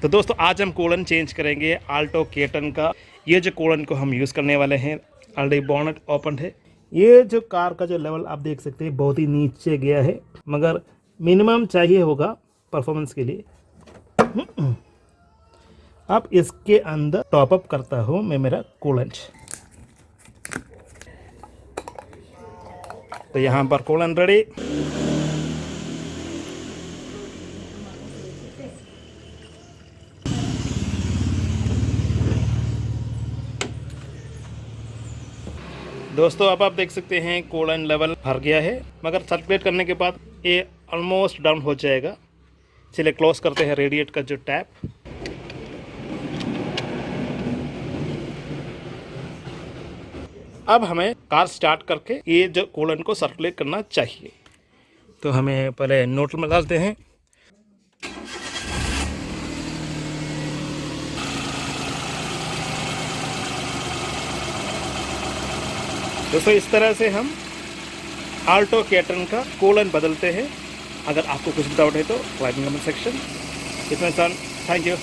तो दोस्तों आज हम कूलेंट चेंज करेंगे आल्टो K10 का। ये जो कूलेंट को हम यूज़ करने वाले हैं, ऑलरेडी बोनट ओपन है। ये जो कार का जो लेवल आप देख सकते हैं बहुत ही नीचे गया है, मगर मिनिमम चाहिए होगा परफॉर्मेंस के लिए। अब इसके अंदर टॉप अप करता हूँ मैं मेरा कूलेंट। तो यहाँ पर कूलेंट रेडी। दोस्तों अब आप देख सकते हैं कूलेंट लेवल भर गया है, मगर सर्कुलेट करने के बाद ये ऑलमोस्ट डाउन हो जाएगा। चलिए क्लोज करते हैं रेडिएट का जो टैप। अब हमें कार स्टार्ट करके ये जो कूलेंट को सर्कुलेट करना चाहिए। तो हमें पहले न्यूट्रल में डालते हैं। दोस्तों इस तरह से हम आल्टो K10 का कूलेंट बदलते हैं। अगर आपको कुछ डाउट है तो लाइक कमेंट सेक्शन। इतना थैंक यू।